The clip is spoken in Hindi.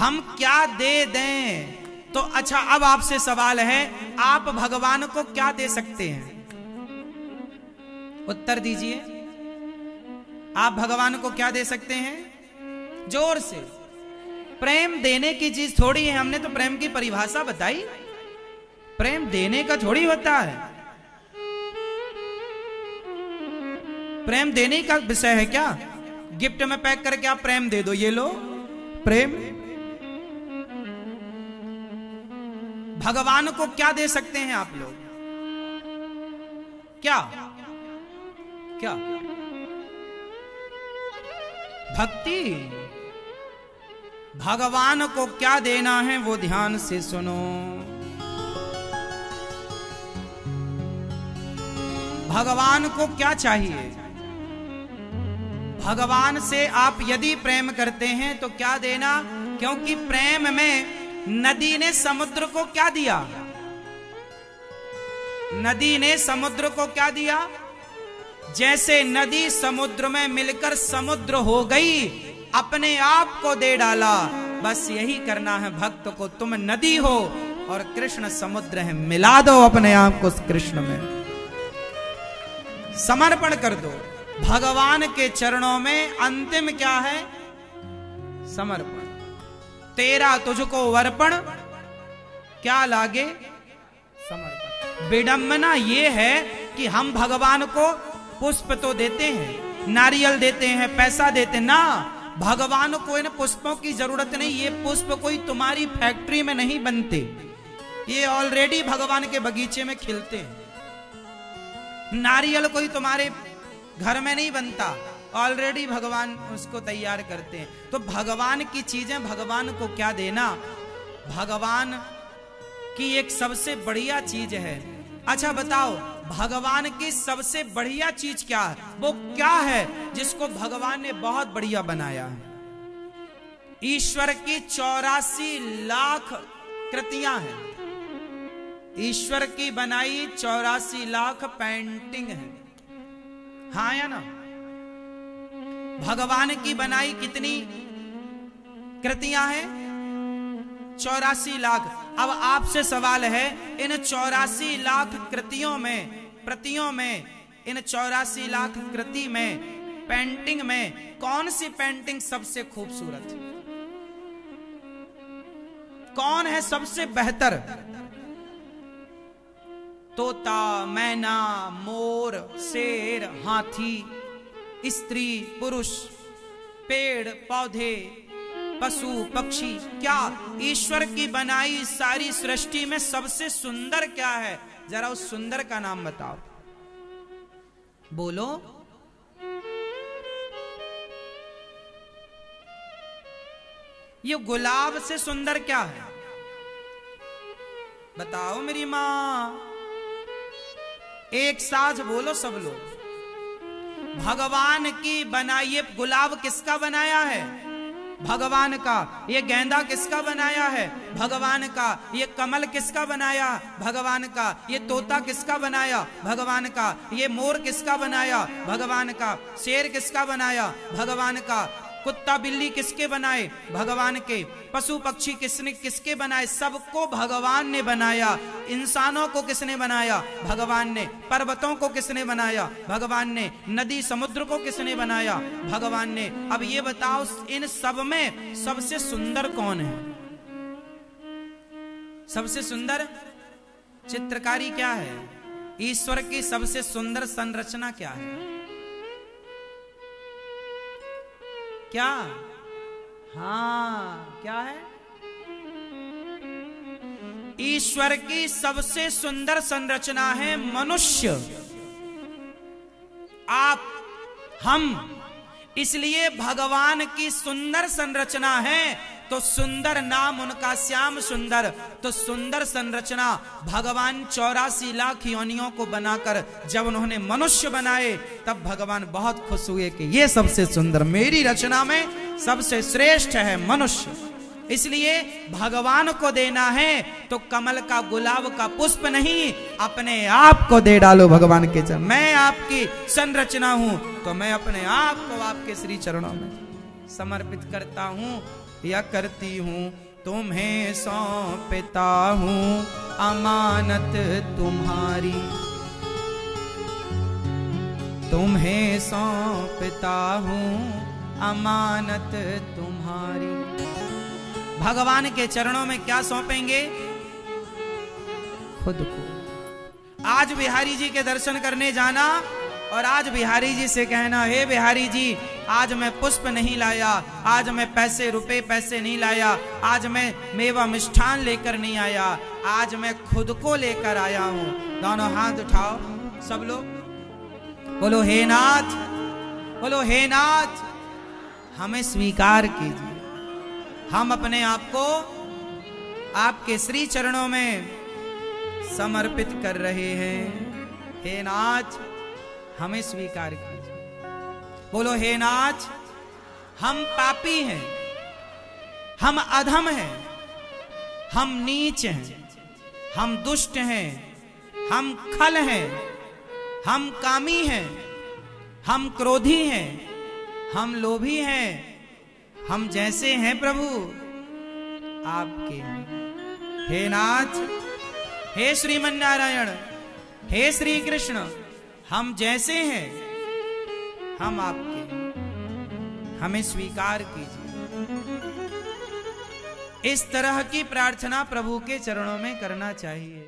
हम क्या दे दें? तो अच्छा, अब आपसे सवाल है, आप भगवान को क्या दे सकते हैं? उत्तर दीजिए। आप भगवान को क्या दे सकते हैं? जोर से। प्रेम देने की चीज थोड़ी है, हमने तो प्रेम की परिभाषा बताई। प्रेम देने का थोड़ी होता है। प्रेम देने का विषय है क्या? गिफ्ट में पैक करके आप प्रेम दे दो, ये लो प्रेम। भगवान को क्या दे सकते हैं आप लोग? क्या क्या? भक्ति। भगवान को क्या देना है वो ध्यान से सुनो। भगवान को क्या चाहिए? भगवान से आप यदि प्रेम करते हैं तो क्या देना? क्योंकि प्रेम में नदी ने समुद्र को क्या दिया? नदी ने समुद्र को क्या दिया? जैसे नदी समुद्र में मिलकर समुद्र हो गई, अपने आप को दे डाला। बस यही करना है भक्त को। तुम नदी हो और कृष्ण समुद्र है, मिला दो अपने आप को कृष्ण में, समर्पण कर दो। भगवान के चरणों में अंतिम क्या है? समर्पण। तेरा तुझको वर्पण, क्या लागे? समर्पण। विडंबना ये है कि हम भगवान को पुष्प तो देते हैं, नारियल देते हैं, पैसा देते हैं ना। भगवान को इन पुष्पों की जरूरत नहीं। ये पुष्प कोई तुम्हारी फैक्ट्री में नहीं बनते, ये ऑलरेडी भगवान के बगीचे में खिलते हैं। नारियल कोई तुम्हारे घर में नहीं बनता, ऑलरेडी भगवान उसको तैयार करते हैं। तो भगवान की चीजें भगवान को क्या देना? भगवान की एक सबसे बढ़िया चीज है। अच्छा बताओ, भगवान की सबसे बढ़िया चीज क्या है? वो क्या है जिसको भगवान ने बहुत बढ़िया बनाया है? ईश्वर की 84 लाख कृतियां हैं। ईश्वर की बनाई 84 लाख पेंटिंग है, हाँ या ना? भगवान की बनाई कितनी कृतियां हैं? 84 लाख। अब आपसे सवाल है, इन 84 लाख कृतियों में, प्रतियों में, इन 84 लाख कृति में, पेंटिंग में कौन सी पेंटिंग सबसे खूबसूरत है? कौन है सबसे बेहतर? तोता, मैना, मोर, शेर, हाथी, स्त्री, पुरुष, पेड़ पौधे, पशु पक्षी, क्या ईश्वर की बनाई सारी सृष्टि में सबसे सुंदर क्या है? जरा उस सुंदर का नाम बताओ, बोलो। ये गुलाब से सुंदर क्या है? बताओ मेरी मां, एक साथ बोलो सब लोग। भगवान की बनाई, ये गुलाब किसका बनाया है? भगवान का। ये गेंदा किसका बनाया है? भगवान का। ये कमल किसका बनाया? भगवान का। ये तोता किसका बनाया? भगवान का। ये मोर किसका बनाया? भगवान का। शेर किसका बनाया? भगवान का। कुत्ता बिल्ली किसके बनाए? भगवान के। पशु पक्षी किसके बनाए? सबको भगवान ने बनाया। इंसानों को किसने बनाया? भगवान ने। पर्वतों को किसने बनाया? भगवान ने। नदी समुद्र को किसने बनाया? भगवान ने। अब ये बताओ, इन सब में सबसे सुंदर कौन है? सबसे सुंदर चित्रकारी क्या है? ईश्वर की सबसे सुंदर संरचना क्या है? क्या? हाँ, क्या है? ईश्वर की सबसे सुंदर संरचना है मनुष्य, आप, हम। इसलिए भगवान की सुंदर संरचना है, तो सुंदर नाम उनका श्याम सुंदर। तो सुंदर संरचना भगवान 84 लाख योनियों को बनाकर जब उन्होंने मनुष्य बनाए, तब भगवान बहुत खुश हुए कि ये सबसे सुंदर, मेरी रचना में सबसे श्रेष्ठ है मनुष्य। इसलिए भगवान को देना है तो कमल का, गुलाब का पुष्प नहीं, अपने आप को दे डालो भगवान के चरण। मैं आपकी संरचना हूं, तो मैं अपने आप को आपके श्री चरणों में समर्पित करता हूं। या करती हूँ, तुम्हें सौंपता हूँ अमानत तुम्हारी, तुम्हें सौंपता हूँ अमानत तुम्हारी। भगवान के चरणों में क्या सौंपेंगे? खुद को। आज बिहारी जी के दर्शन करने जाना और आज बिहारी जी से कहना, हे बिहारी जी, आज मैं पुष्प नहीं लाया, आज मैं रुपए पैसे नहीं लाया, आज मैं मेवा मिष्ठान लेकर नहीं आया, आज मैं खुद को लेकर आया हूं। दोनों हाथ उठाओ सब लोग, बोलो हे नाथ, बोलो हे नाथ, हमें स्वीकार कीजिए। हम अपने आप को आपके श्री चरणों में समर्पित कर रहे हैं। हे नाथ, हमें स्वीकार कीजिए। बोलो हे नाथ, हम पापी हैं, हम अधम हैं, हम नीच हैं, हम दुष्ट हैं, हम खल हैं, हम कामी हैं, हम क्रोधी हैं, हम लोभी हैं, हम जैसे हैं प्रभु आपके हैं। हे नाथ, हे श्रीमन नारायण, हे श्री कृष्ण, हम जैसे हैं हम आपके, हमें स्वीकार कीजिए। इस तरह की प्रार्थना प्रभु के चरणों में करना चाहिए।